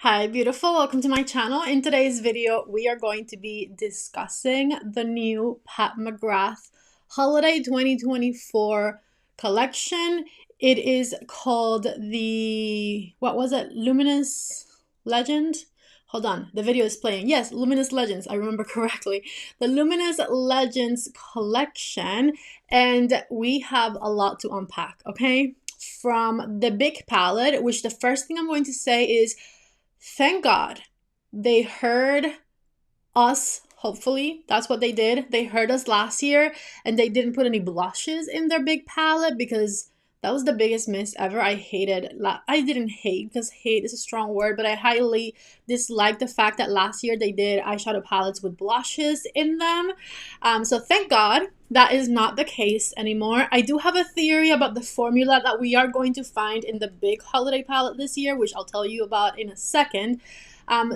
Hi beautiful, welcome to my channel. In today's video we are going to be discussing the new Pat McGrath Holiday 2024 collection. It is called the, what was it, Luminous Legend? Hold on, the video is playing. Yes, Luminous Legends, I remember correctly. The Luminous Legends collection, and we have a lot to unpack, okay? From the big palette, which the first thing I'm going to say is thank God they heard us. Hopefully that's what they did. They heard us last year and they didn't put any blushes in their big palette, because that was the biggest miss ever. I didn't hate, because hate is a strong word, but I highly dislike the fact that last year they did eyeshadow palettes with blushes in them. So thank God that is not the case anymore. I do have a theory about the formula that we are going to find in the big holiday palette this year, which I'll tell you about in a second.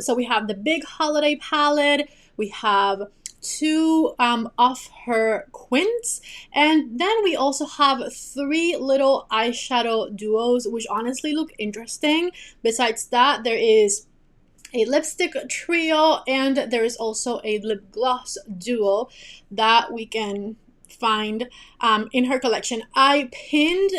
So we have the big holiday palette, we have two of her quints, and then we also have three little eyeshadow duos, which honestly look interesting. Besides that, there is a lipstick trio, and there is also a lip gloss duo that we can find in her collection. I pinned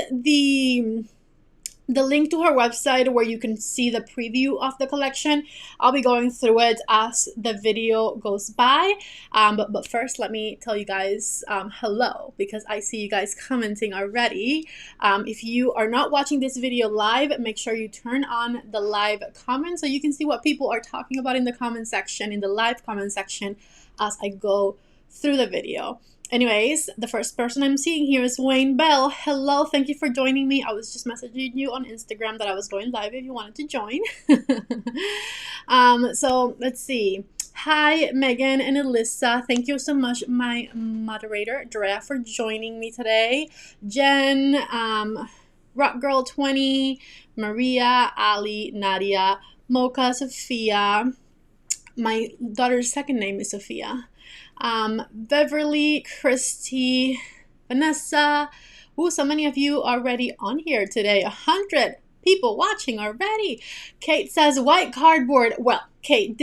the link to her website where you can see the preview of the collection. I'll be going through it as the video goes by. But first, let me tell you guys hello, because I see you guys commenting already. If you are not watching this video live, make sure you turn on the live comments so you can see what people are talking about in the comment section, in the live comment section, as I go through the video. Anyways, the first person I'm seeing here is Wayne Bell. Hello, thank you for joining me. I was just messaging you on Instagram that I was going live if you wanted to join. So let's see. Hi, Megan and Alyssa. Thank you so much, my moderator, Drea, for joining me today. Jen, Rock Girl 20, Maria, Ali, Nadia, Mocha, Sophia. My daughter's second name is Sophia. Beverly, Christy, Vanessa. Ooh, so many of you already on here today. 100 people watching already. Kate says white cardboard. Well, Kate,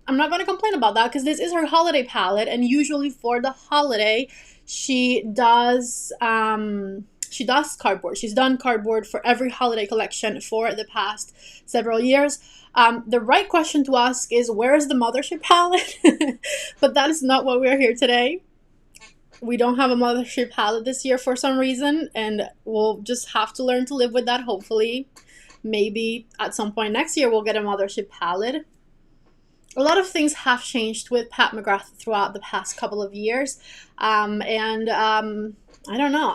I'm not going to complain about that, because this is her holiday palette, and usually for the holiday she does cardboard. She's done cardboard for every holiday collection for the past several years. The right question to ask is, where is the Mothership palette? But that is not what we're here today. We don't have a Mothership palette this year for some reason, and we'll just have to learn to live with that. Hopefully, maybe at some point next year we'll get a Mothership palette. A lot of things have changed with Pat McGrath throughout the past couple of years, and I don't know.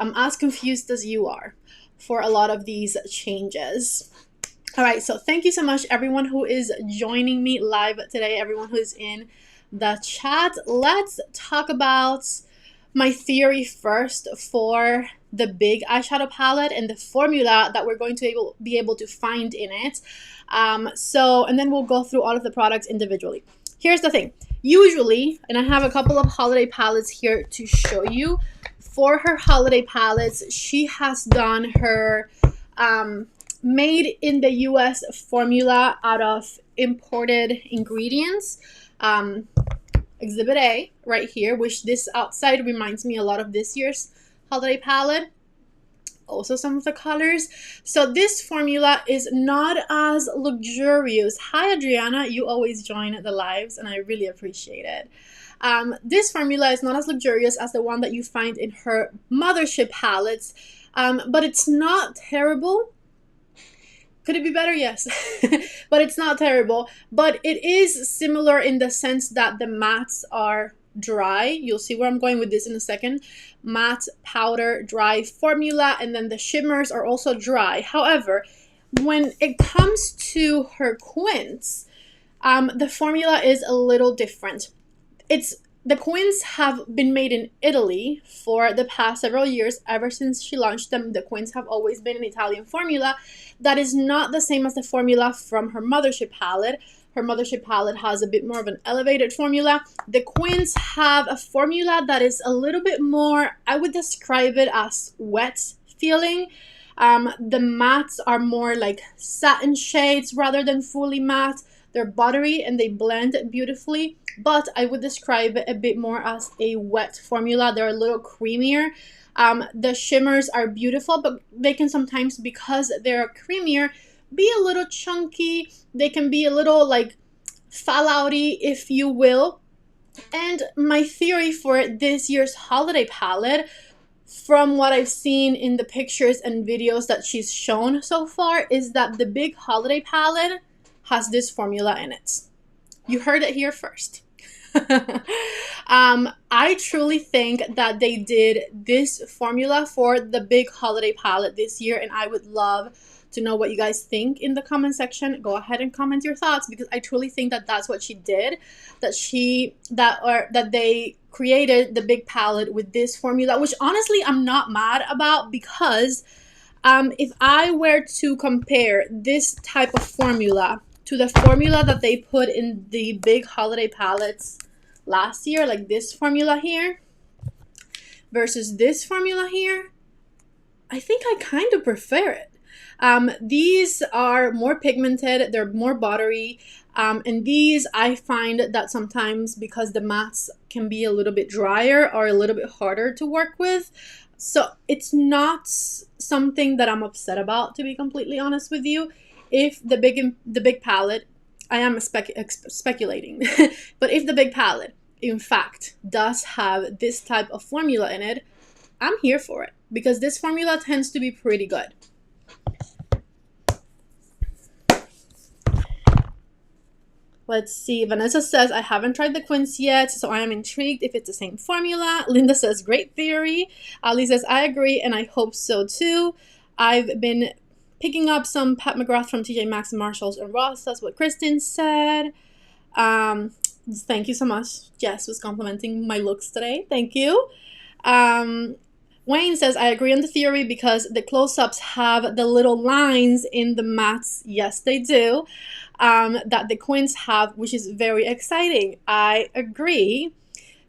I'm as confused as you are for a lot of these changes. All right, so thank you so much, everyone who is joining me live today, everyone who is in the chat. Let's talk about my theory first for the big eyeshadow palette and the formula that we're going to be able to find in it. And then we'll go through all of the products individually. Here's the thing. Usually, and I have a couple of holiday palettes here to show you. For her holiday palettes, she has done her made in the US formula out of imported ingredients. Exhibit A right here, which this outside reminds me a lot of this year's holiday palette. Also some of the colors. So this formula is not as luxurious. Hi Adriana, you always join the lives and I really appreciate it. This formula is not as luxurious as the one that you find in her Mothership palettes, but it's not terrible. Could it be better? Yes. But it's not terrible. But it is similar in the sense that the mattes are dry. You'll see where I'm going with this in a second. Matte, powder, dry formula, and then the shimmers are also dry. However, when it comes to her quints, the formula is a little different. The quints have been made in Italy for the past several years. Ever since she launched them, the quints have always been an Italian formula. That is not the same as the formula from her Mothership palette. Her Mothership palette has a bit more of an elevated formula. The quints have a formula that is a little bit more, I would describe it as wet feeling. The mattes are more like satin shades rather than fully matte. They're buttery and they blend beautifully, but I would describe it a bit more as a wet formula. They're a little creamier. The shimmers are beautiful, but they can sometimes, because they're creamier, be a little chunky. They can be a little like fallouty, if you will. And my theory for this year's holiday palette, from what I've seen in the pictures and videos that she's shown so far, is that the big holiday palette has this formula in it. You heard it here first. I truly think that they did this formula for the big holiday palette this year, and I would love to know what you guys think in the comment section. Go ahead and comment your thoughts, because I truly think that that's what she did, that they created the big palette with this formula, which honestly I'm not mad about, because if I were to compare this type of formula to the formula that they put in the big holiday palettes last year, like this formula here versus this formula here, I think I kind of prefer it. These are more pigmented, they're more buttery, and these I find that sometimes, because the mattes can be a little bit drier or a little bit harder to work with, so it's not something that I'm upset about, to be completely honest with you. If the big palette, I am speculating, but if the big palette in fact does have this type of formula in it, I'm here for it, because this formula tends to be pretty good. Let's see. Vanessa says, I haven't tried the quince yet, so I am intrigued if it's the same formula. Linda says, great theory. Ali says, I agree, and I hope so too. I've been picking up some Pat Mcgrath from TJ Maxx, Marshalls, and Ross. That's what Kristen said. Thank you so much. Jess was complimenting my looks today. Thank you. Wayne says, I agree on the theory, because the close-ups have the little lines in the mattes. Yes, they do. That the quince have, which is very exciting. I agree.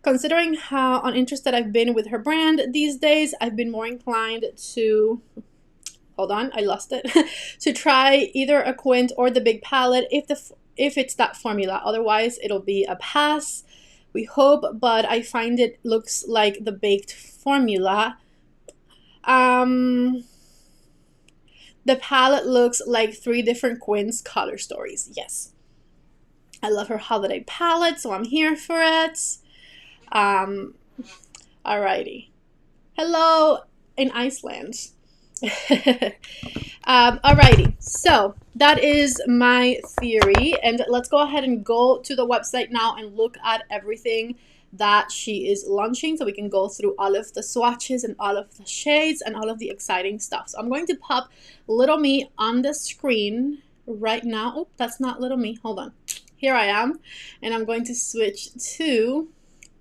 Considering how uninterested I've been with her brand these days, I've been more inclined to, hold on, I lost it, to try either a quince or the big palette if it's that formula. Otherwise, it'll be a pass. We hope, but I find it looks like the baked formula. The palette looks like 3 different quince color stories. Yes. I love her holiday palette, so I'm here for it. Alrighty. Hello in Iceland. Alrighty, so that is my theory, and let's go ahead and go to the website now and look at everything that she is launching, so we can go through all of the swatches and all of the shades and all of the exciting stuff. So I'm going to pop Little Me on the screen right now. Oh, that's not Little Me. Hold on. Here I am, and I'm going to switch to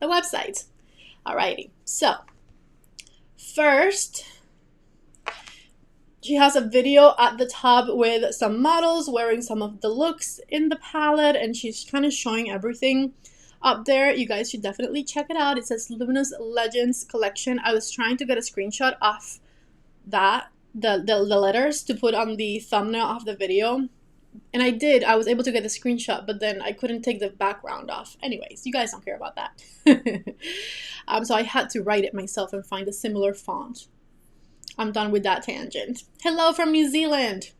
the website. Alrighty, so first, she has a video at the top with some models wearing some of the looks in the palette, and she's kind of showing everything up there. You guys should definitely check it out. It says Luminous Legends Collection. I was trying to get a screenshot of that, the letters, to put on the thumbnail of the video, and I did. I was able to get the screenshot, but then I couldn't take the background off. Anyways, you guys don't care about that. So I had to write it myself and find a similar font. I'm done with that tangent. Hello from New Zealand.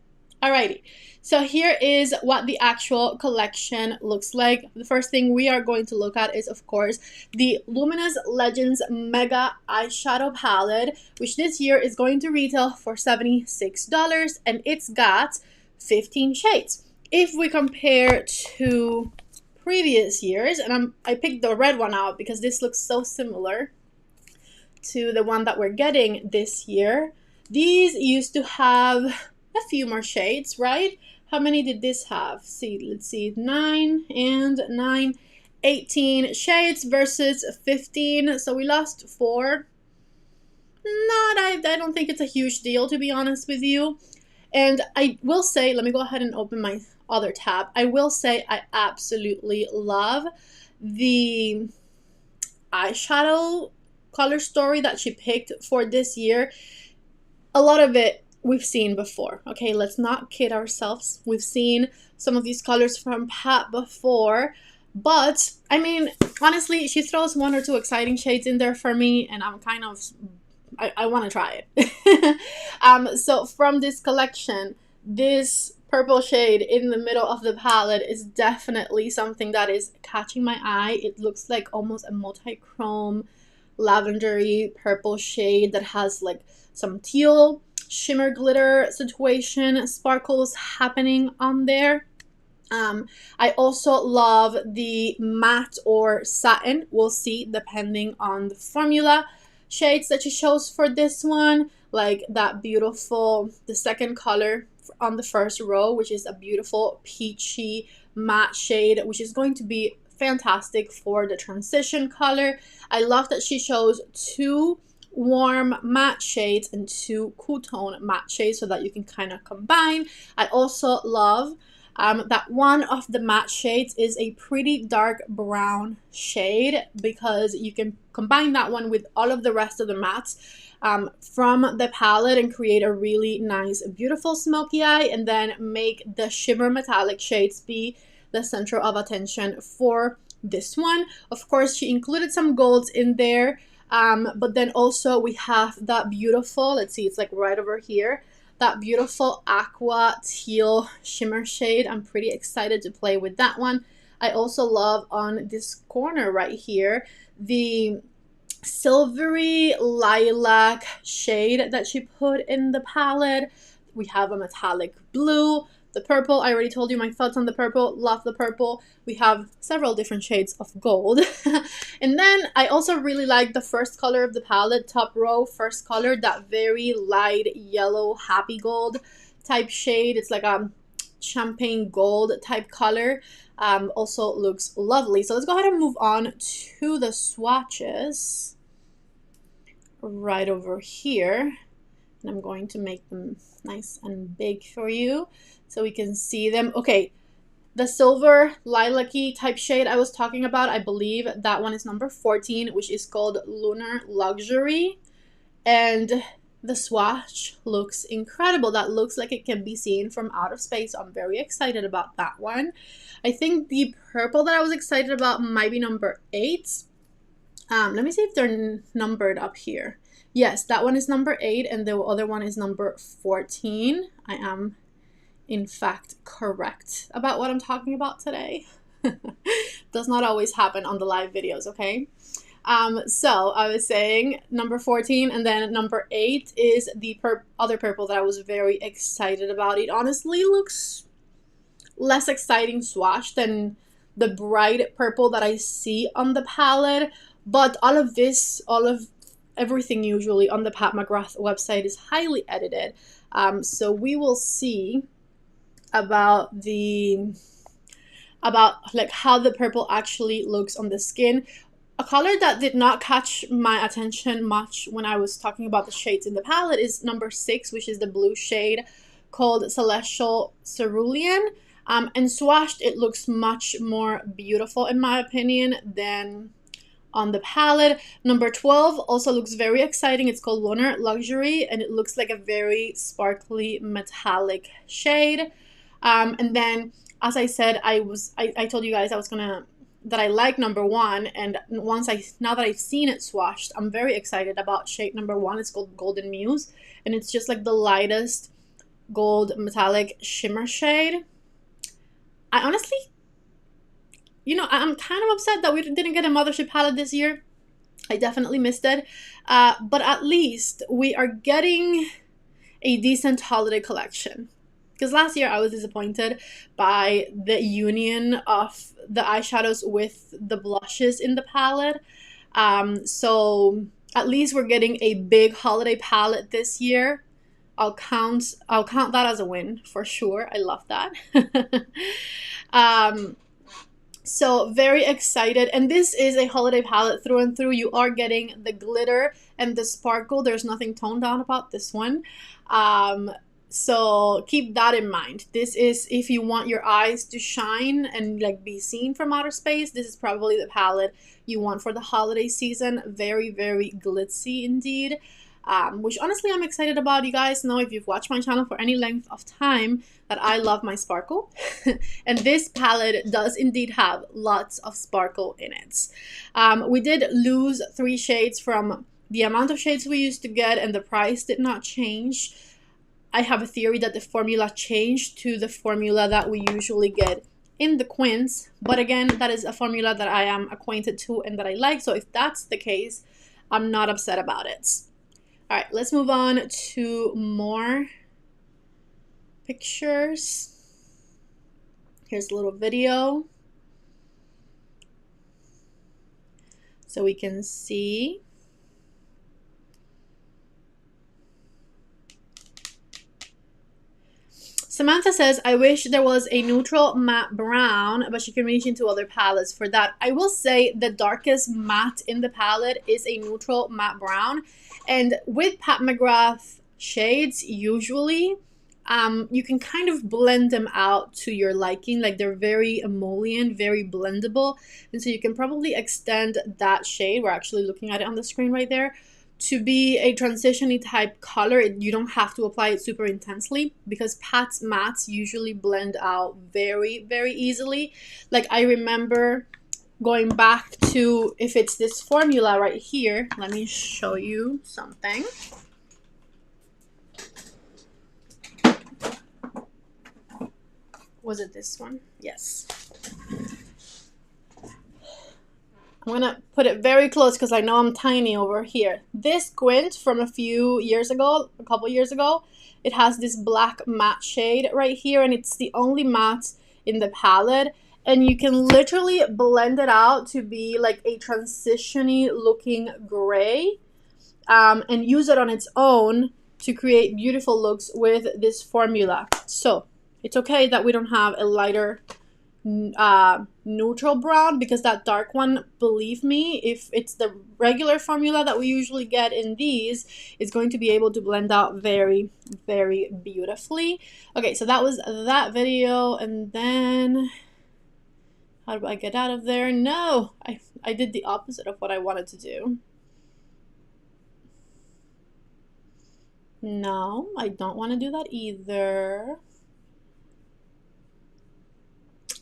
Alrighty, so here is what the actual collection looks like. The first thing we are going to look at is, of course, the Luminous Legends Mega Eyeshadow Palette, which this year is going to retail for $76, and it's got 15 shades. If we compare to previous years, and I picked the red one out because this looks so similar to the one that we're getting this year. These used to have a few more shades, right? How many did this have? Let's see, 9 and 9, 18 shades versus 15. So we lost 4. I don't think it's a huge deal, to be honest with you. And I will say, let me go ahead and open my other tab. I will say I absolutely love the eyeshadow color story that she picked for this year. A lot of it we've seen before. Okay, let's not kid ourselves. We've seen some of these colors from Pat before, but I mean, honestly, she throws one or two exciting shades in there for me, and I'm kind of, I want to try it. So from this collection, this purple shade in the middle of the palette is definitely something that is catching my eye. It looks like almost a multi-chrome lavendery purple shade that has like some teal shimmer glitter situation sparkles happening on there. I also love the matte or satin. We'll see depending on the formula shades that she shows for this one, like that beautiful, the second color on the first row, which is a beautiful peachy matte shade, which is going to be fantastic for the transition color. I love that she shows two warm matte shades and two cool tone matte shades so that you can kind of combine. I also love that one of the matte shades is a pretty dark brown shade, because you can combine that one with all of the rest of the mattes from the palette and create a really nice, beautiful smoky eye, and then make the shimmer metallic shades be the center of attention for this one. Of course, she included some golds in there, but then also we have that beautiful, let's see, it's like right over here, that beautiful aqua teal shimmer shade. I'm pretty excited to play with that one. I also love on this corner right here the silvery lilac shade that she put in the palette. We have a metallic blue. The purple, I already told you my thoughts on the purple. Love the purple. We have several different shades of gold. And then I also really like the first color of the palette, top row, first color, that very light yellow happy gold type shade. It's like a champagne gold type color. Also looks lovely. So let's go ahead and move on to the swatches right over here. And I'm going to make them nice and big for you so we can see them. Okay, the silver lilac-y type shade I was talking about, I believe that one is number 14, which is called Lunar Luxury. And the swatch looks incredible. That looks like it can be seen from outer space. I'm very excited about that one. I think the purple that I was excited about might be number 8. Let me see if they're numbered up here. Yes, that one is number 8 and the other one is number 14. I am, in fact, correct about what I'm talking about today. Does not always happen on the live videos, okay? So I was saying number 14, and then number 8 is the other purple that I was very excited about. It honestly looks less exciting swatch than the bright purple that I see on the palette, but all of everything usually on the Pat Mcgrath website is highly edited. So we will see about like how the purple actually looks on the skin. A color that did not catch my attention much when I was talking about the shades in the palette is number 6, which is the blue shade called Celestial Cerulean. And swatched, it looks much more beautiful in my opinion than on the palette. Number 12 also looks very exciting. It's called Lunar Luxury, and it looks like a very sparkly metallic shade. And then, as I said, I told you guys that I like number 1, and now that I've seen it swatched, I'm very excited about shade number 1. It's called Golden Muse, and it's just like the lightest gold metallic shimmer shade. I honestly, I'm kind of upset that we didn't get a Mothership palette this year. I definitely missed it. But at least we are getting a decent holiday collection. Because last year I was disappointed by the union of the eyeshadows with the blushes in the palette. So at least we're getting a big holiday palette this year. I'll count that as a win for sure. I love that. So very excited, and this is a holiday palette through and through. You are getting the glitter and the sparkle. There's nothing toned down about this one. So keep that in mind. This is, if you want your eyes to shine and like be seen from outer space, this is probably the palette you want for the holiday season. Very, very glitzy indeed. which honestly I'm excited about. You guys know, if you've watched my channel for any length of time, that I love my sparkle. And this palette does indeed have lots of sparkle in it. We did lose 3 shades from the amount of shades we used to get, and the price did not change. I have a theory that the formula changed to the formula that we usually get in the Quince, but again, that is a formula that I am acquainted to and that I like, so if that's the case, I'm not upset about it. All right, let's move on to more pictures. Here's a little video so we can see. Samantha says, I wish there was a neutral matte brown, but she can reach into other palettes for that. I will say the darkest matte in the palette is a neutral matte brown. And with Pat McGrath shades, usually, you can kind of blend them out to your liking. Like, they're very emollient, very blendable. And so you can probably extend that shade. We're actually looking at it on the screen right there. To be a transition-y type color, you don't have to apply it super intensely, because Pat's mattes usually blend out very, very easily. Like, I remember going back to, if it's this formula right here, let me show you something. Was it this one? Yes. I'm gonna put it very close because I know I'm tiny over here. This Quint from a few years ago, a couple years ago, it has this black matte shade right here, and it's the only matte in the palette. And you can literally blend it out to be like a transition-y looking gray, and use it on its own to create beautiful looks with this formula. So it's okay that we don't have a lighter neutral brown, because that dark one, believe me, if it's the regular formula that we usually get in these, it's going to be able to blend out very, very beautifully. Okay, so that was that video. And then how do I get out of there? No, I did the opposite of what I wanted to do. No, I don't want to do that either.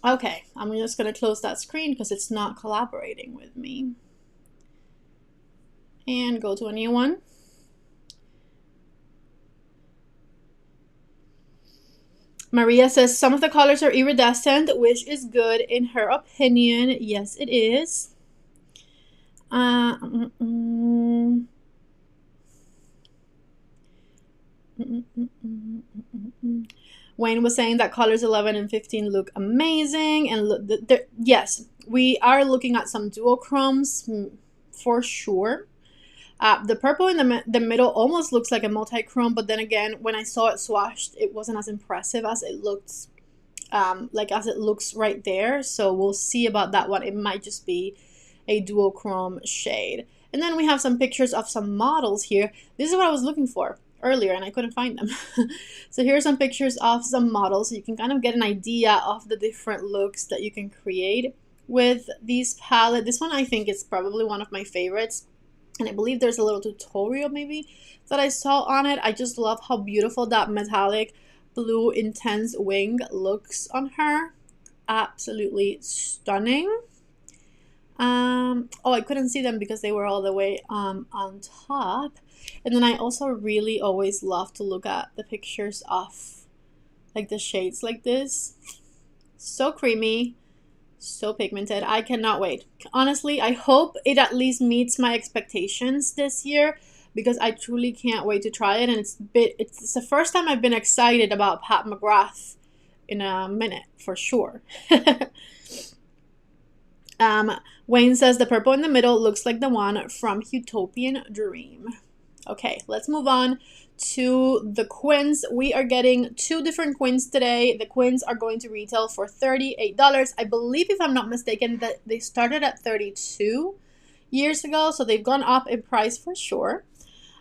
Okay, I'm just going to close that screen because it's not collaborating with me. And go to a new one. Maria says, some of the colors are iridescent, which is good in her opinion. Yes, it is. Wayne was saying that colors 11 and 15 look amazing, and yes, we are looking at some duochromes for sure. The purple in the middle almost looks like a multi-chrome, but then again, when I saw it swatched, it wasn't as impressive as it looked, as it looks right there. So we'll see about that one. It might just be a duochrome shade. And then we have some pictures of some models here. This is what I was looking for earlier and I couldn't find them. So here are some pictures of some models, so you can kind of get an idea of the different looks that you can create with these palette. This one I think is probably one of my favorites, and I believe there's a little tutorial maybe that I saw on it. I just love how beautiful that metallic blue intense wing looks on her. Absolutely stunning. Oh, I couldn't see them because they were all the way on top. And then I also really always love to look at the pictures of like the shades like this. So creamy, so pigmented. I cannot wait. Honestly, I hope it at least meets my expectations this year, because I truly can't wait to try it. And it's the first time I've been excited about Pat McGrath in a minute, for sure. Wayne says the purple in the middle looks like the one from Utopian Dream. Okay, let's move on to the Quins. We are getting 2 different Quins today. The Quins are going to retail for $38. I believe, if I'm not mistaken, that they started at $32 years ago, so they've gone up in price for sure.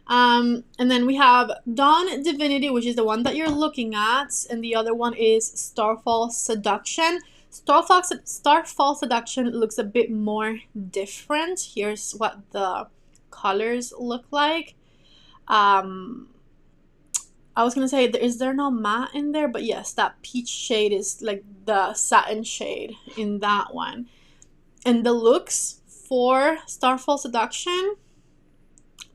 And then we have Dawn Divinity, which is the one that you're looking at, and the other one is Starfall Seduction. Starfall Seduction looks a bit more different. Here's what the colors look like. Um, I was gonna say, is there no matte in there? But yes, that peach shade is like the satin shade in that one. And the looks for Starfall Seduction,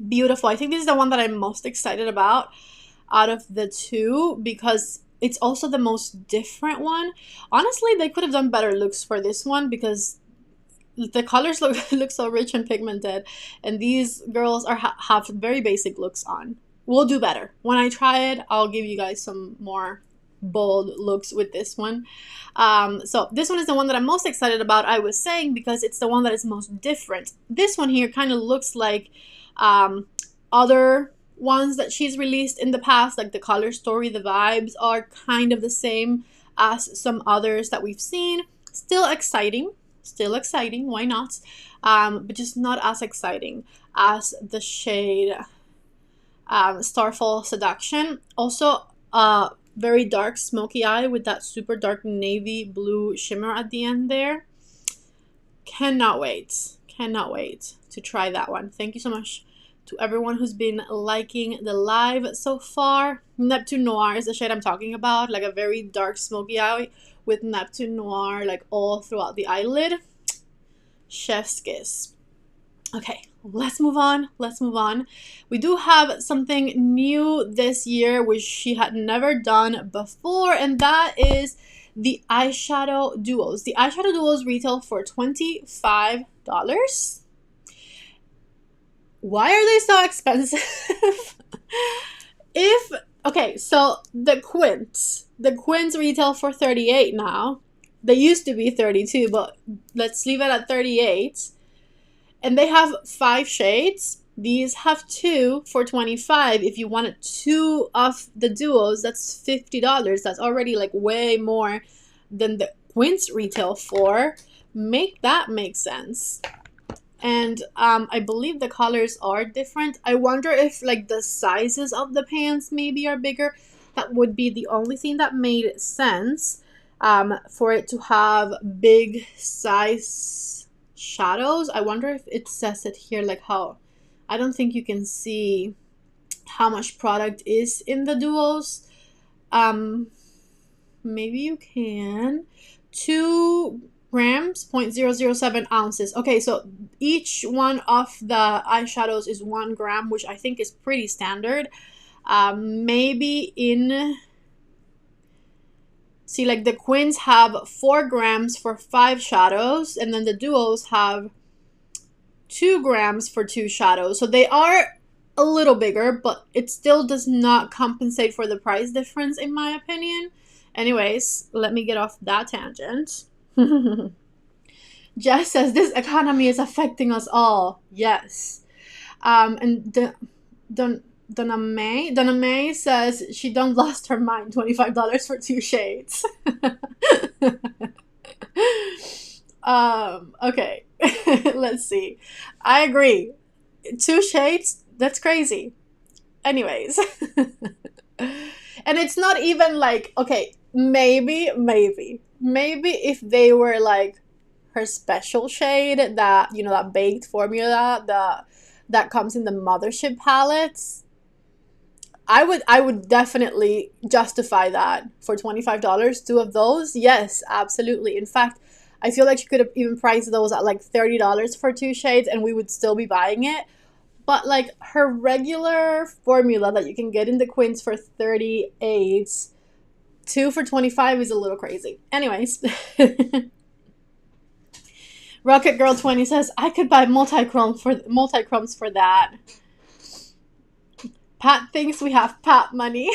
beautiful. I think this is the one that I'm most excited about out of the two, because it's also the most different one. Honestly, they could have done better looks for this one, because the colors look so rich and pigmented, and these girls have very basic looks on. We'll do better. When I try it, I'll give you guys some more bold looks with this one. So this one is the one that I'm most excited about, I was saying, because it's the one that is most different. This one here kind of looks like other ones that she's released in the past, like the color story. The vibes are kind of the same as some others that we've seen. Still exciting, why not? But just not as exciting as the shade Starfall Seduction. Also very dark smoky eye with that super dark navy blue shimmer at the end there. Cannot wait to try that one. Thank you so much to everyone who's been liking the live so far. Neptune Noir is the shade I'm talking about, like a very dark smoky eye with Neptune Noir like all throughout the eyelid. Chef's kiss. Okay, let's move on. We do have something new this year, which she had never done before, and that is the eyeshadow duos. The eyeshadow duos retail for $25. Why are they so expensive? Okay, so the quints retail for $38 now. They used to be $32, but let's leave it at $38. And they have 5 shades. These have 2 for $25. If you wanted 2 of the duos, that's $50. That's already like way more than the quints retail for. Make that make sense. And I believe the colors are different. I wonder if like the sizes of the pans maybe are bigger. That would be the only thing that made sense for it to have big size shadows. I wonder if it says it here, like how, I don't think you can see how much product is in the duos. Maybe you can. 2 grams, 0.007 ounces. Okay, so each one of the eyeshadows is 1 gram, which I think is pretty standard. Maybe in, see, like the quins have 4 grams for 5 shadows, and then the duos have 2 grams for 2 shadows. So they are a little bigger, but it still does not compensate for the price difference, in my opinion. Anyways, let me get off that tangent. Jess says this economy is affecting us all. Yes. And Donna May says she done lost her mind. $25 for 2 shades. Okay. Let's see. I agree. 2 shades? That's crazy. Anyways. And it's not even like, okay, maybe if they were like her special shade, that, you know, that baked formula that comes in the Mothership palettes, I would definitely justify that for $25. 2 of those, yes, absolutely. In fact, I feel like she could have even priced those at like $30 for 2 shades and we would still be buying it. But like her regular formula that you can get in the quins for $38, 2 for $25 is a little crazy. Anyways. Rocket Girl 20 says, I could buy multi-chromes for that. Pat thinks we have Pat money.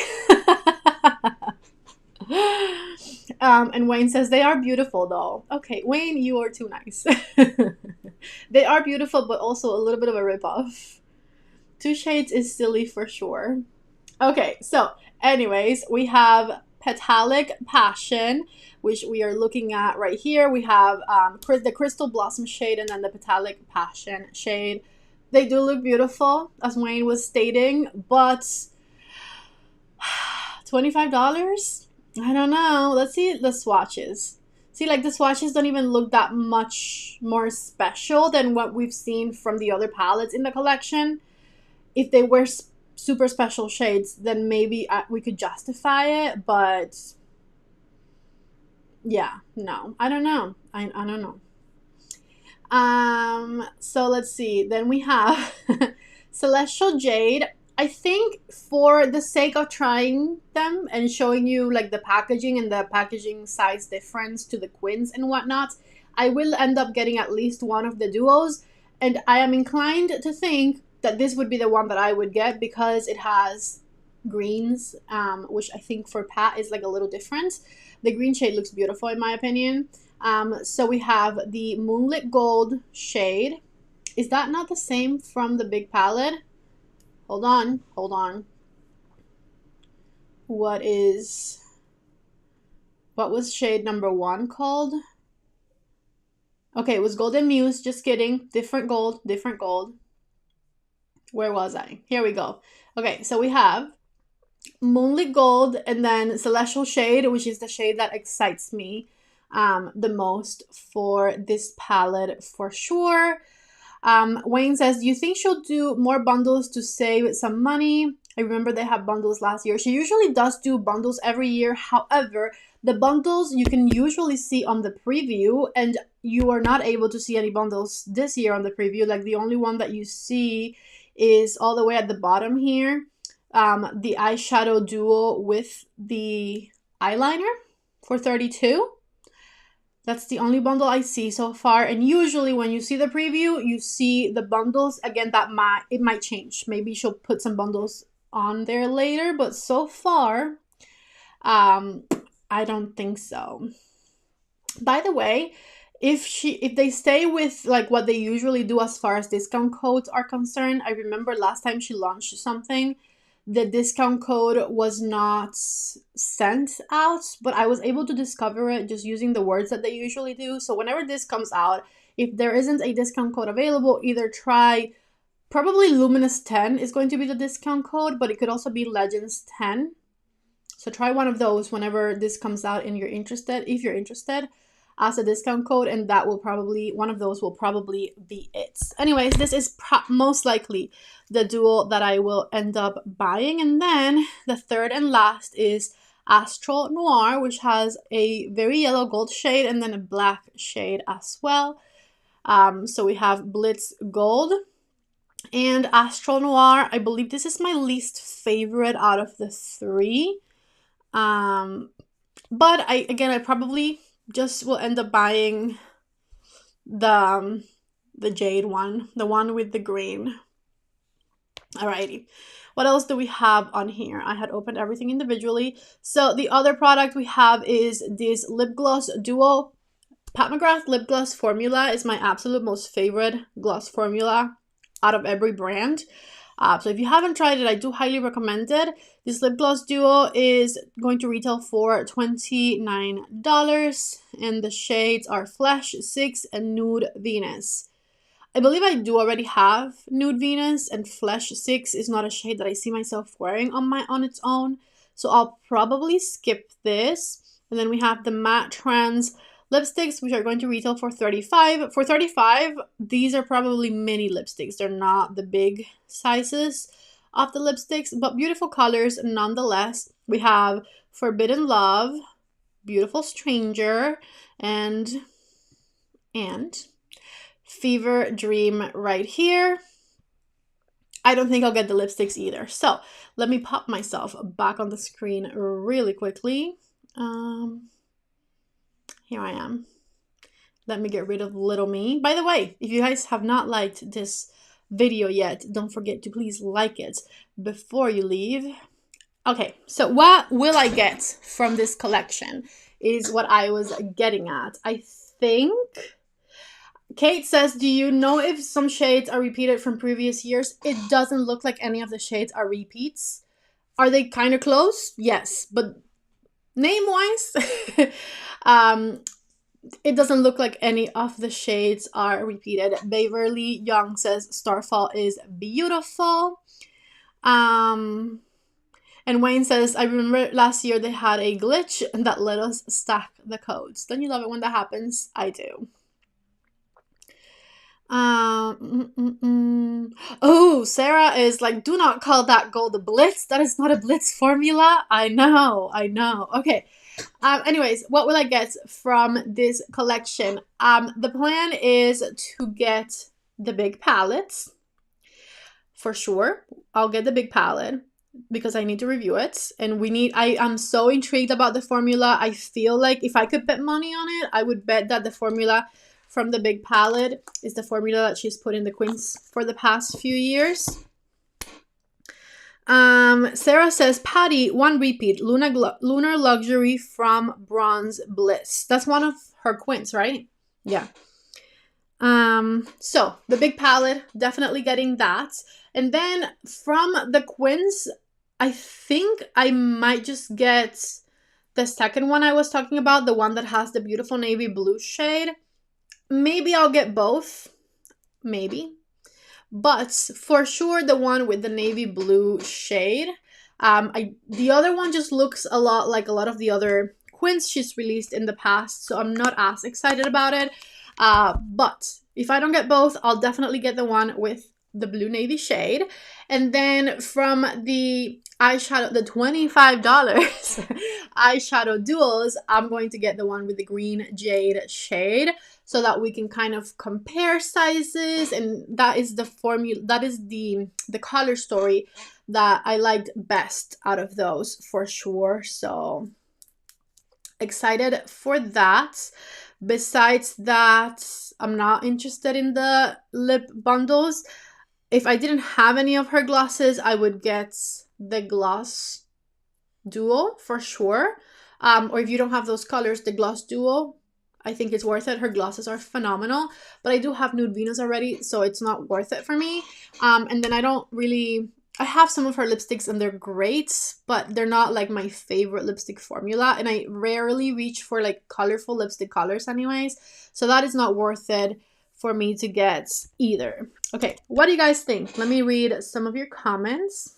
And Wayne says, they are beautiful though. Okay, Wayne, you are too nice. They are beautiful, but also a little bit of a ripoff. 2 shades is silly for sure. Okay, so anyways, we have Petalic Passion, which we are looking at right here. We have the Crystal Blossom shade and then the Petalic Passion shade. They do look beautiful, as Wayne was stating, but $25? I don't know. Let's see the swatches. See, like the swatches don't even look that much more special than what we've seen from the other palettes in the collection. If they were super special shades, then maybe we could justify it. But yeah, no, I don't know. I don't know. So let's see. Then we have Celestial Jade. I think for the sake of trying them and showing you like the packaging and the packaging size difference to the Quins and whatnot, I will end up getting at least one of the duos. And I am inclined to think that this would be the one that I would get because it has greens, which I think for Pat is like a little different. The green shade looks beautiful in my opinion. So we have the Moonlit Gold shade. Is that not the same from the big palette? Hold on. What was shade number 1 called? Okay, it was Golden Muse, just kidding. Different gold. Where was I? Here we go. Okay, so we have Moonlit Gold and then Celestial Shade, which is the shade that excites me the most for this palette for sure. Wayne says, do you think she'll do more bundles to save some money? I remember they had bundles last year. She usually does do bundles every year. However, the bundles you can usually see on the preview, and you are not able to see any bundles this year on the preview. Like the only one that you see is all the way at the bottom here. The eyeshadow duo with the eyeliner for $32. That's the only bundle I see so far. And usually when you see the preview, you see the bundles. Again, it might change. Maybe she'll put some bundles on there later, but so far, I don't think so. By the way, if they stay with like what they usually do as far as discount codes are concerned, I remember last time she launched something, the discount code was not sent out, but I was able to discover it just using the words that they usually do. So whenever this comes out, if there isn't a discount code available, either try, probably Luminous 10 is going to be the discount code, but it could also be Legends 10. So try one of those whenever this comes out and you're interested, if you're interested, as a discount code, and that will probably, one of those will probably be it. Anyways, this is most likely the duo that I will end up buying. And then the third and last is Astral Noir, which has a very yellow gold shade and then a black shade as well. So we have Blitz Gold and Astral Noir. I believe this is my least favorite out of the 3. But I probably just will end up buying the jade one, the one with the green. Alrighty, what else do we have on here? I had opened everything individually. So the other product we have is this lip gloss duo. Pat McGrath lip gloss formula is my absolute most favorite gloss formula out of every brand. So if you haven't tried it, I do highly recommend it. This lip gloss duo is going to retail for $29, and the shades are Flesh 6 and Nude Venus. I believe I do already have Nude Venus, and Flesh 6 is not a shade that I see myself wearing on its own, so I'll probably skip this. And then we have the Matte Trans lipsticks, which are going to retail for $35. For $35, these are probably mini lipsticks. They're not the big sizes of the lipsticks, but beautiful colors nonetheless. We have Forbidden Love, Beautiful Stranger, and Fever Dream right here. I don't think I'll get the lipsticks either. So let me pop myself back on the screen really quickly. Here I am. Let me get rid of little me. By the way, if you guys have not liked this video yet, don't forget to please like it before you leave. Okay, so what will I get from this collection is what I was getting at. I think Kate says, do you know if some shades are repeated from previous years? It doesn't look like any of the shades are repeats. Are they kind of close? Yes, but name-wise, it doesn't look like any of the shades are repeated. Beverly Young says Starfall is beautiful. And Wayne says, I remember last year they had a glitch that let us stack the codes. Don't you love it when that happens? I do. Oh, Sarah is like, do not call that gold a blitz. That is not a blitz formula. I know, I know. Okay. Anyways, what will I get from this collection? The plan is to get the big palettes for sure. I'll get the big palette because I need to review it, and I'm so intrigued about the formula. I feel like if I could bet money on it, I would bet that the formula from the big palette is the formula that she's put in the queens for the past few years. Sarah says, Patty, one repeat, Lunar Luxury from Bronze Bliss. That's one of her quints, right? Yeah. So the big palette, definitely getting that. And then from the quints, I think I might just get the second one I was talking about, the one that has the beautiful navy blue shade. Maybe I'll get both. Maybe. But for sure, the one with the navy blue shade. The other one just looks a lot like a lot of the other quints she's released in the past, so I'm not as excited about it. But if I don't get both, I'll definitely get the one with the blue navy shade. And then from the eyeshadow, the $25 eyeshadow duos, I'm going to get the one with the green jade shade so that we can kind of compare sizes. And that is the formula, that is the color story that I liked best out of those for sure. So excited for that. Besides that, I'm not interested in the lip bundles. If I didn't have any of her glosses, I would get the gloss duo for sure. Or if you don't have those colors, the gloss duo, I think it's worth it. Her glosses are phenomenal, but I do have Nude Venus already, so it's not worth it for me. And then I have some of her lipsticks and they're great, but they're not like my favorite lipstick formula. And I rarely reach for like colorful lipstick colors anyways. So that is not worth it for me to get either. Okay, what do you guys think? Let me read some of your comments.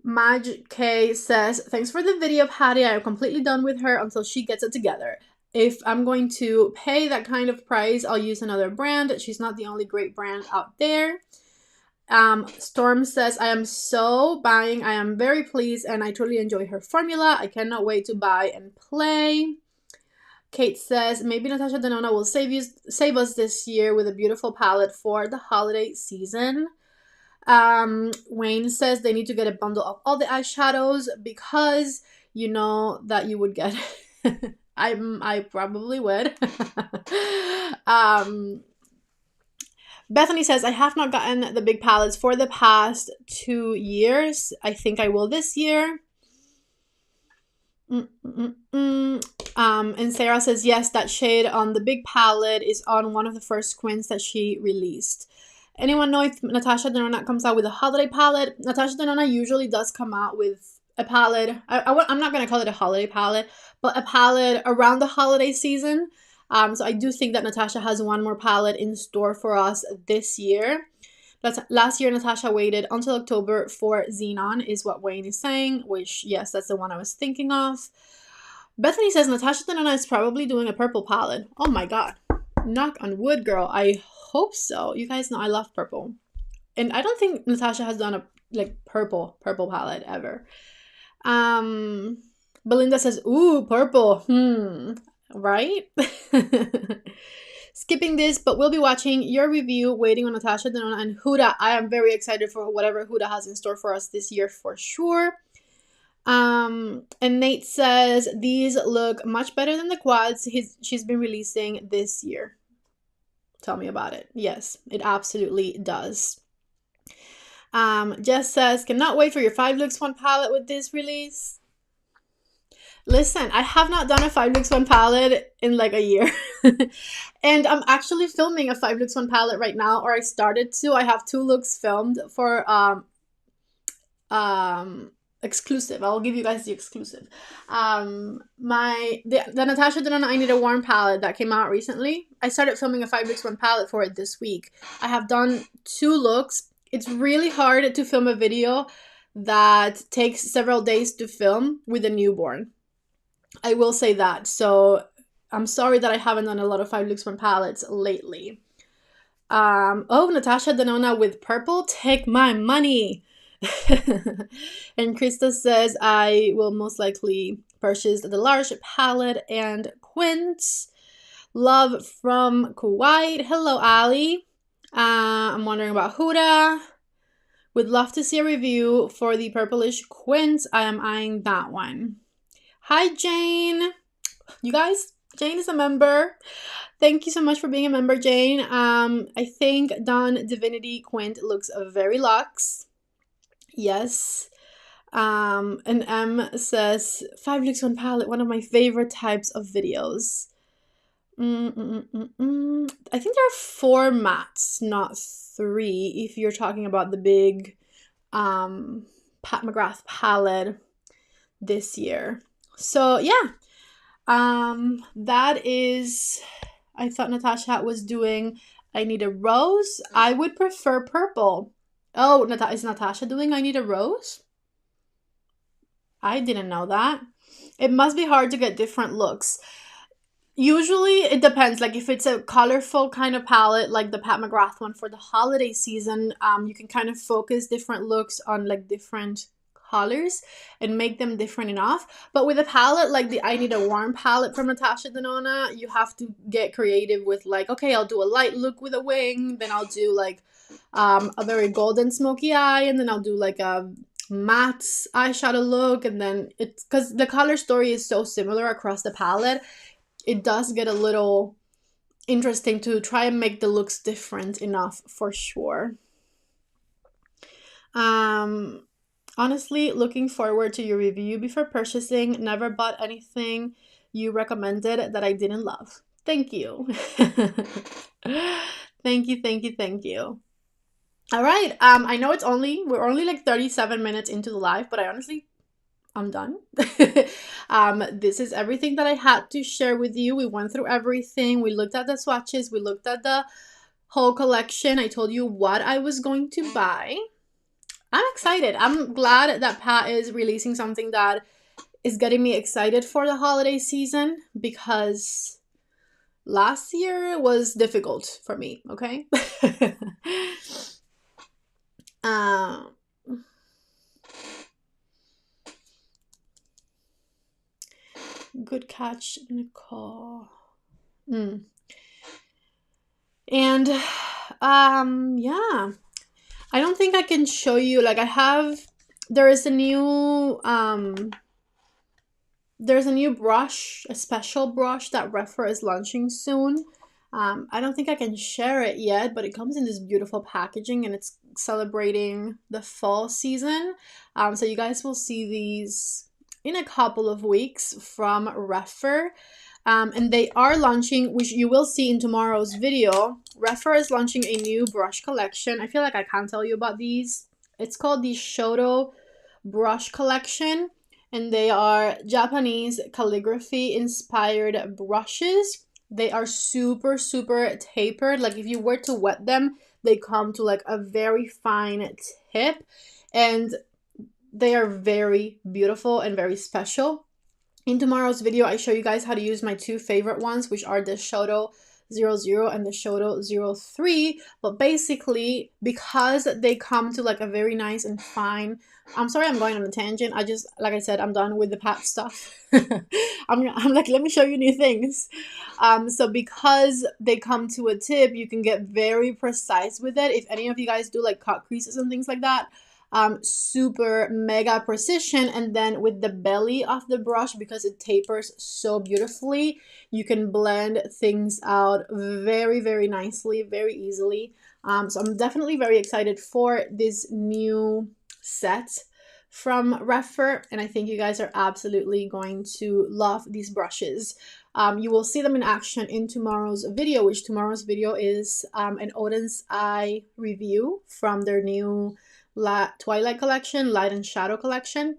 Maj K says, thanks for the video, Patty. I am completely done with her until she gets it together. If I'm going to pay that kind of price, I'll use another brand. She's not the only great brand out there. Storm says, I am so buying. I am very pleased and I totally enjoy her formula. I cannot wait to buy and play. Kate says, maybe Natasha Denona will save us this year with a beautiful palette for the holiday season. Wayne says they need to get a bundle of all the eyeshadows because you know that you would get I probably would. Bethany says, I have not gotten the big palettes for the past 2 years. I think I will this year. And Sarah says, yes, that shade on the big palette is on one of the first quints that she released. Anyone know if Natasha Denona comes out with a holiday palette? Natasha Denona usually does come out with a palette. I'm not going to call it a holiday palette, but a palette around the holiday season. So I do think that Natasha has one more palette in store for us this year. Last year, Natasha waited until October for Xenon, is what Wayne is saying, which, yes, that's the one I was thinking of. Bethany says Natasha Denona is probably doing a purple palette. Oh my god. Knock on wood, girl. I hope so. You guys know I love purple. And I don't think Natasha has done a purple palette ever. Belinda says, ooh, purple. Right? Skipping this, but we'll be watching your review, waiting on Natasha Denona and Huda. I am very excited for whatever Huda has in store for us this year for sure. And Nate says, these look much better than the quads she's been releasing this year. Tell me about it. Yes, it absolutely does. Jess says, cannot wait for your 5 looks 1 palette with this release. Listen, I have not done a 5 looks 1 palette in like a year. And I'm actually filming a 5 looks 1 palette right now, or I started to. I have 2 looks filmed for exclusive. I'll give you guys the exclusive. The Natasha Denona I Need a Warm palette that came out recently. I started filming a 5 looks 1 palette for it this week. I have done 2 looks. It's really hard to film a video that takes several days to film with a newborn. I will say that. So I'm sorry that I haven't done a lot of 5 Looks One palettes lately. Oh, Natasha Denona with purple, take my money. And Krista says, I will most likely purchase the large palette and quints. Love from Kuwait. Hello, Ali. I'm wondering about Huda. Would love to see a review for the purplish quints. I am eyeing that one. Hi, Jane. You guys, Jane is a member. Thank you so much for being a member, Jane. I think Dawn Divinity Quint looks very luxe. Yes. And M says, 5 Looks One palette, one of my favorite types of videos. I think there are 4 mattes, not 3, if you're talking about the big Pat McGrath palette this year. So yeah, that is, I thought Natasha was doing I Need a Rose. I would prefer purple. Oh, is Natasha doing I Need a Rose? I didn't know that. It must be hard to get different looks. Usually it depends. Like if it's a colorful kind of palette, like the Pat McGrath one for the holiday season, you can kind of focus different looks on like different colors and make them different enough. But with a palette like the I Need a Warm palette from Natasha Denona, you have to get creative with like, okay, I'll do a light look with a wing, then I'll do like a very golden smoky eye, and then I'll do like a matte eyeshadow look, and then it's because the color story is so similar across the palette, it does get a little interesting to try and make the looks different enough for sure. Honestly, looking forward to your review before purchasing. Never bought anything you recommended that I didn't love. Thank you. Thank you. All right. I know we're only like 37 minutes into the live, but I'm done. This is everything that I had to share with you. We went through everything. We looked at the swatches. We looked at the whole collection. I told you what I was going to buy. I'm excited. I'm glad that Pat is releasing something that is getting me excited for the holiday season, because last year was difficult for me, okay? Good catch, Nicole. And yeah, I don't think I can show you, like there is a new brush, a special brush that Refer is launching soon. I don't think I can share it yet, but it comes in this beautiful packaging and it's celebrating the fall season. So you guys will see these in a couple of weeks from Refer. And they are launching, which you will see in tomorrow's video. Refer is launching a new brush collection. I feel like I can't tell you about these. It's called the Shoto Brush Collection, and they are Japanese calligraphy inspired brushes. They are super, super tapered. Like if you were to wet them, they come to like a very fine tip, and they are very beautiful and very special. In tomorrow's video, I show you guys how to use my 2 favorite ones, which are the Shoto 00 and the Shoto 03. But basically, because they come to like a very nice and fine, I'm sorry I'm going on a tangent. Like I said, I'm done with the Pat stuff. I'm like, let me show you new things. So because they come to a tip, you can get very precise with it. If any of you guys do like cut creases and things like that, super mega precision. And then with the belly of the brush, because it tapers so beautifully, you can blend things out very, very nicely, very easily. So I'm definitely very excited for this new set from Refer, and I think you guys are absolutely going to love these brushes. You will see them in action in tomorrow's video, which tomorrow's video is an Odin's Eye review from their new Twilight collection, Light and Shadow collection.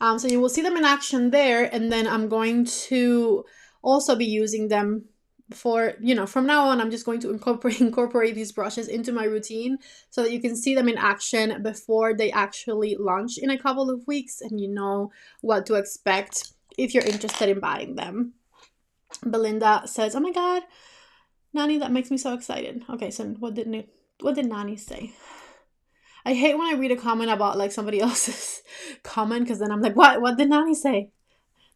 So you will see them in action there, and then I'm going to also be using them for, you know, from now on, I'm just going to incorporate these brushes into my routine so that you can see them in action before they actually launch in a couple of weeks, and you know what to expect if you're interested in buying them. Belinda says, oh my god, Nani, that makes me so excited. Okay, so what did Nani say? I hate when I read a comment about like somebody else's comment, because then I'm like, what did Nani say?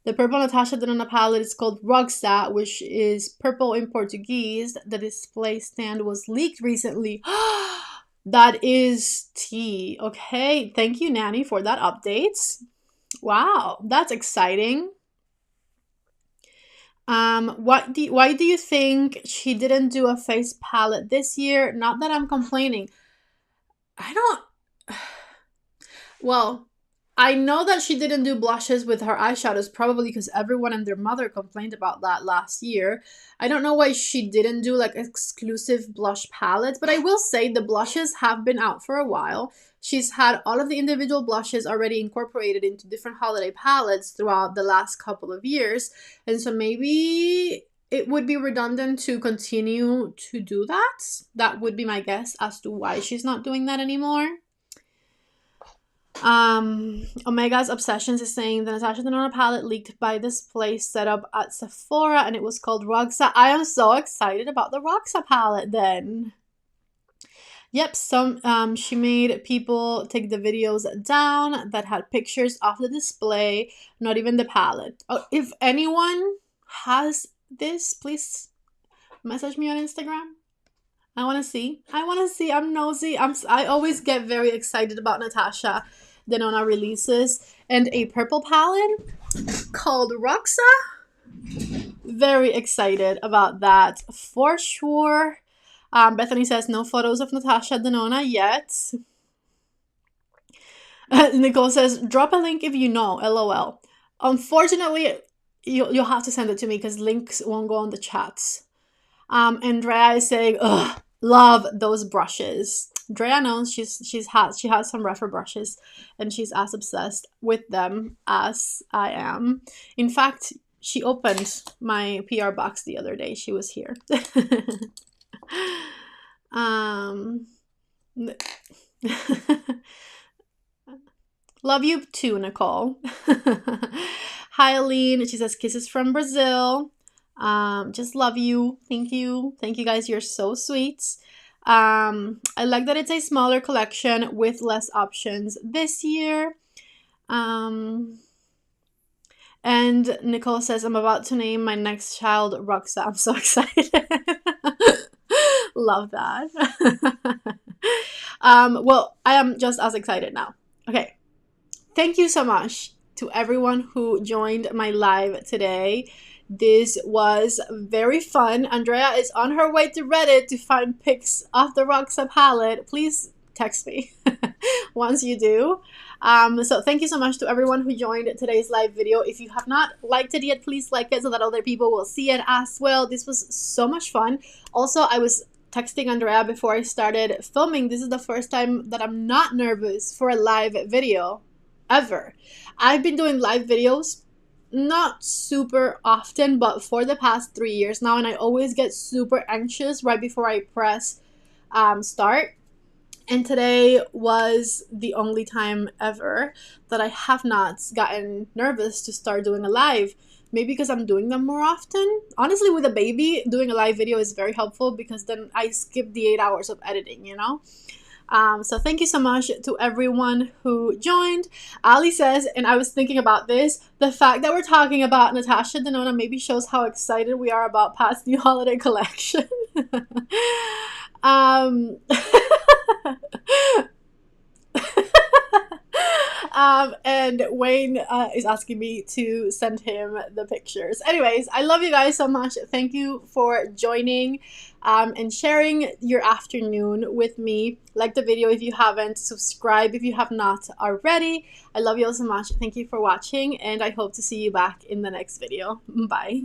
The purple Natasha Denona palette is called Rogsa, which is purple in Portuguese. The display stand was leaked recently. That is tea. Okay, thank you, Nanny, for that update. Wow, that's exciting. Why do you think she didn't do a face palette this year? Not that I'm complaining. Well, I know that she didn't do blushes with her eyeshadows, probably because everyone and their mother complained about that last year. I don't know why she didn't do like exclusive blush palettes, but I will say the blushes have been out for a while. She's had all of the individual blushes already incorporated into different holiday palettes throughout the last couple of years. And so maybe it would be redundant to continue to do that. That would be my guess as to why she's not doing that anymore. Omega's Obsessions is saying the Natasha Denona palette leaked by display set up at Sephora, and it was called Rogsa. I am so excited about the Rogsa palette then. Yep, she made people take the videos down that had pictures of the display, not even the palette. Oh, if anyone has this, please message me on Instagram. I want to see. I'm nosy. I always get very excited about Natasha Denona releases, and a purple palette called Rogsa. Very excited about that for sure. Bethany says no photos of Natasha Denona yet. Nicole says drop a link if you know. LOL. Unfortunately, you'll have to send it to me because links won't go on the chats. Andrea is saying, ugh, love those brushes. Drea knows she has some rougher brushes, and she's as obsessed with them as I am. In fact, she opened my PR box the other day. She was here. Love you too, Nicole. Hi, Aline. She says kisses from Brazil. Just love you. Thank you guys, you're so sweet. I like that it's a smaller collection with less options this year. And Nicole says, I'm about to name my next child Rogsa. I'm so excited. Love that. Well, I am just as excited now. Okay. Thank you so much to everyone who joined my live today. This was very fun. Andrea is on her way to Reddit to find pics of the Rogsa palette. Please text me once you do. So thank you so much to everyone who joined today's live video. If you have not liked it yet, please like it so that other people will see it as well. This was so much fun. Also, I was texting Andrea before I started filming. This is the first time that I'm not nervous for a live video ever. I've been doing live videos not super often, but for the past 3 years now, and I always get super anxious right before I press start. And today was the only time ever that I have not gotten nervous to start doing a live. Maybe because I'm doing them more often. Honestly, with a baby, doing a live video is very helpful because then I skip the 8 hours of editing, you know? So thank you so much to everyone who joined. Ali says, and I was thinking about this, the fact that we're talking about Natasha Denona maybe shows how excited we are about Pat's new holiday collection. And Wayne is asking me to send him the pictures. Anyways, I love you guys so much. Thank you for joining and sharing your afternoon with me. Like the video if you haven't, subscribe if you have not already. I love you all so much. Thank you for watching, and I hope to see you back in the next video. Bye.